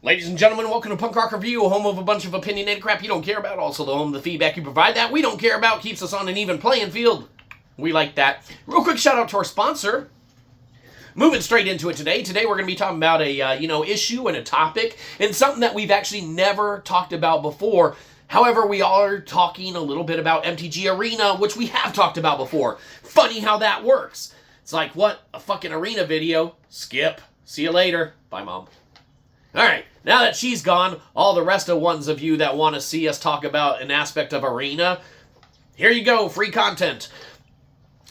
Ladies and gentlemen, welcome to Punk Rock Review, home of a bunch of opinionated crap you don't care about, also the home of the feedback you provide that we don't care about, keeps us on an even playing field. We like that. Real quick shout out to our sponsor. Moving straight into it today. Today we're going to be talking about a, issue and a topic, and something that we've actually never talked about before. However, we are talking a little bit about MTG Arena, which we have talked about before. Funny how that works. It's like, what? A fucking Arena video? Skip. See you later. Bye, Mom. Alright, now that she's gone, all the rest of ones of you that want to see us talk about an aspect of Arena, here you go, free content.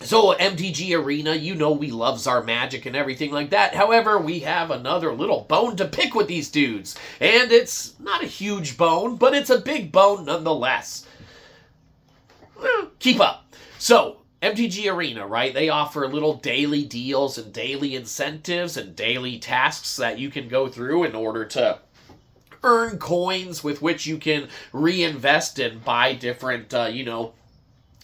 So, MTG Arena, you know we loves our magic and everything like that. However, we have another little bone to pick with these dudes. And it's not a huge bone, but it's a big bone nonetheless. Well, keep up. So, MTG Arena, right? They offer little daily deals and daily incentives and daily tasks that you can go through in order to earn coins with which you can reinvest and buy different,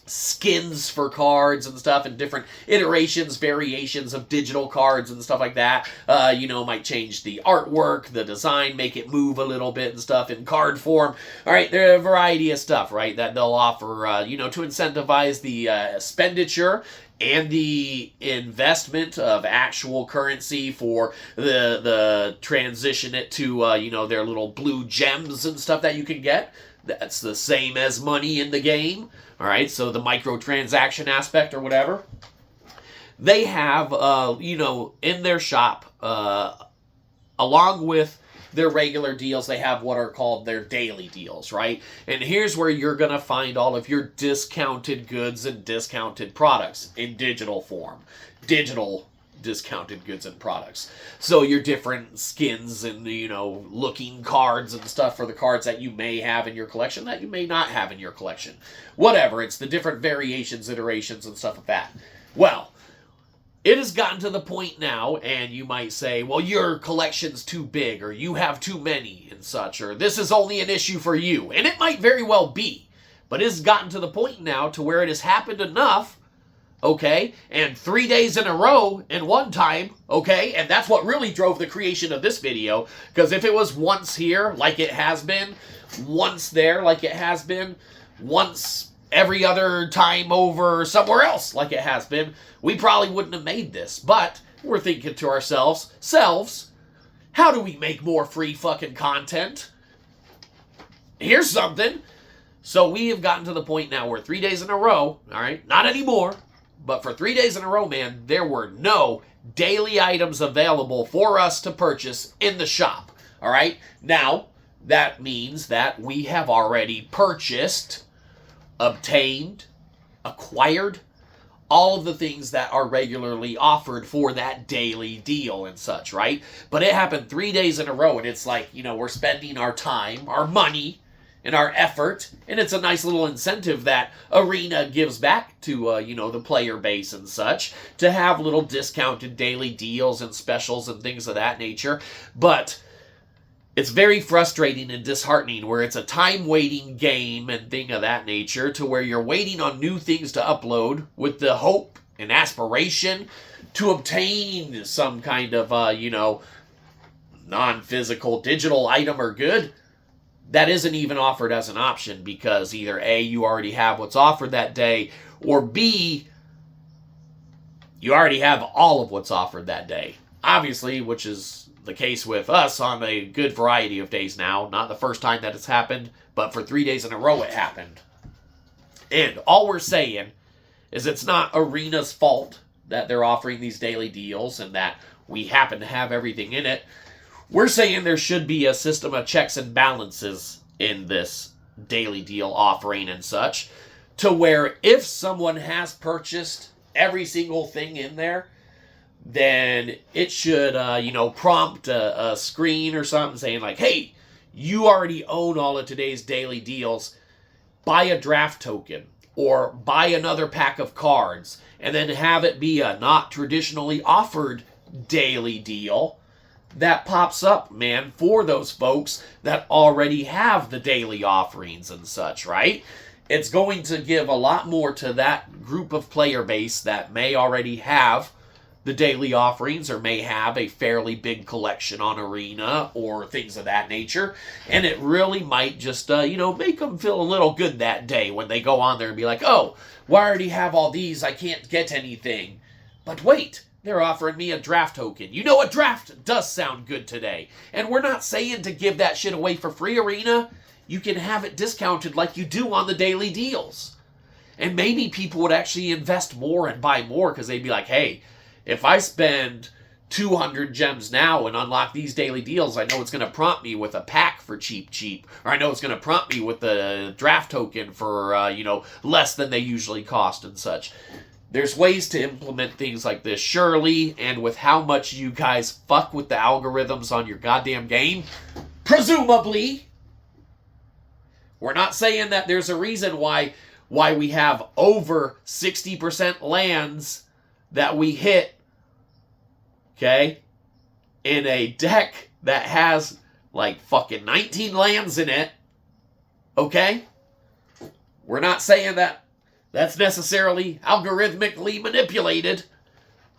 skins for cards and stuff, and different iterations, variations of digital cards and stuff like that. Might change the artwork, the design, make it move a little bit and stuff in card form. All right, there are a variety of stuff, right, that they'll offer, to incentivize the expenditure and the investment of actual currency for the transition it to, their little blue gems and stuff that you can get. That's the same as money in the game. All right, so the microtransaction aspect or whatever. They have, in their shop, along with their regular deals, they have what are called their daily deals, right? And here's where you're going to find all of your discounted goods and discounted products in digital form. Digital discounted goods and products. So your different skins and, looking cards and stuff for the cards that you may have in your collection that you may not have in your collection. Whatever, it's the different variations, iterations, and stuff like that. Well, it has gotten to the point now, and you might say, well, your collection's too big, or you have too many and such, or this is only an issue for you. And it might very well be. But it has gotten to the point now to where it has happened enough, okay, and 3 days in a row in one time, okay, and that's what really drove the creation of this video, because if it was once here, like it has been, once there, like it has been, once every other time over somewhere else, like it has been, we probably wouldn't have made this. But we're thinking to ourselves, how do we make more free fucking content? Here's something. So we have gotten to the point now where 3 days in a row, all right, not anymore, but for 3 days in a row, man, there were no daily items available for us to purchase in the shop. All right? Now, that means that we have already purchased, obtained, acquired all of the things that are regularly offered for that daily deal and such, right? But it happened 3 days in a row, and it's like, we're spending our time, our money, and our effort, and it's a nice little incentive that Arena gives back to, the player base and such, to have little discounted daily deals and specials and things of that nature. But it's very frustrating and disheartening where it's a time-waiting game and thing of that nature, to where you're waiting on new things to upload with the hope and aspiration to obtain some kind of, non-physical digital item or good that isn't even offered as an option, because either A, you already have what's offered that day, or B, you already have all of what's offered that day. Obviously, which is the case with us on a good variety of days now. Not the first time that it's happened, but for 3 days in a row it happened. And all we're saying is it's not Arena's fault that they're offering these daily deals and that we happen to have everything in it. We're saying there should be a system of checks and balances in this daily deal offering and such, to where if someone has purchased every single thing in there, then it should, prompt a screen or something saying like, hey, you already own all of today's daily deals. Buy a draft token or buy another pack of cards, and then have it be a not traditionally offered daily deal that pops up, man, for those folks that already have the daily offerings and such, right? It's going to give a lot more to that group of player base that may already have the daily offerings or may have a fairly big collection on Arena or things of that nature. And it really might just, make them feel a little good that day when they go on there and be like, oh, well, I already have all these. I can't get anything. But wait, they're offering me a draft token. You know, a draft does sound good today. And we're not saying to give that shit away for free, Arena. You can have it discounted like you do on the daily deals. And maybe people would actually invest more and buy more because they'd be like, hey, if I spend 200 gems now and unlock these daily deals, I know it's going to prompt me with a pack for cheap. Or I know it's going to prompt me with the draft token for, less than they usually cost and such. There's ways to implement things like this, surely, and with how much you guys fuck with the algorithms on your goddamn game, presumably. We're not saying that there's a reason why we have over 60% lands that we hit, okay, in a deck that has like fucking 19 lands in it, okay? We're not saying that that's necessarily algorithmically manipulated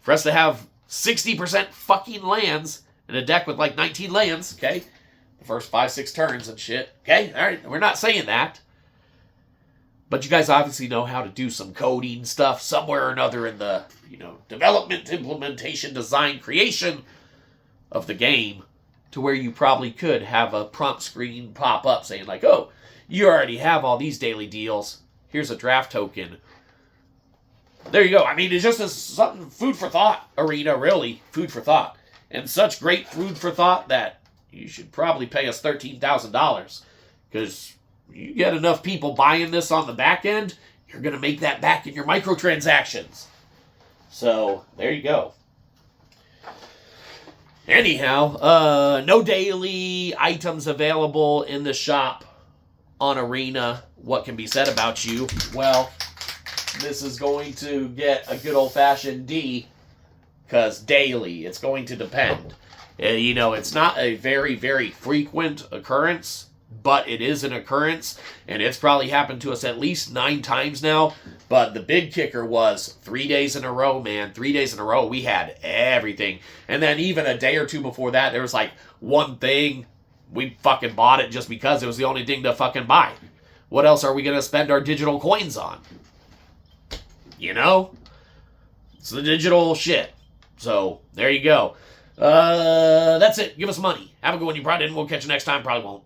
for us to have 60% fucking lands in a deck with like 19 lands, okay? The first 5-6 turns and shit, okay? All right, we're not saying that. But you guys obviously know how to do some coding stuff somewhere or another in the, development, implementation, design, creation of the game to where you probably could have a prompt screen pop up saying like, oh, you already have all these daily deals. Here's a draft token. There you go. I mean, it's just something food for thought, Arena, really. Food for thought. And such great food for thought that you should probably pay us $13,000 because you get enough people buying this on the back end, you're going to make that back in your microtransactions. So, there you go. Anyhow, no daily items available in the shop on Arena. What can be said about you? Well, this is going to get a good old-fashioned D, because daily, it's going to depend. It's not a very, very frequent occurrence, but it is an occurrence, and it's probably happened to us at least 9 times now. But the big kicker was 3 days in a row, man. 3 days in a row, we had everything. And then even a day or two before that, there was like one thing. We fucking bought it just because it was the only thing to fucking buy. What else are we going to spend our digital coins on? It's the digital shit. So, there you go. That's it. Give us money. Have a good one. You probably didn't. We'll catch you next time. Probably won't.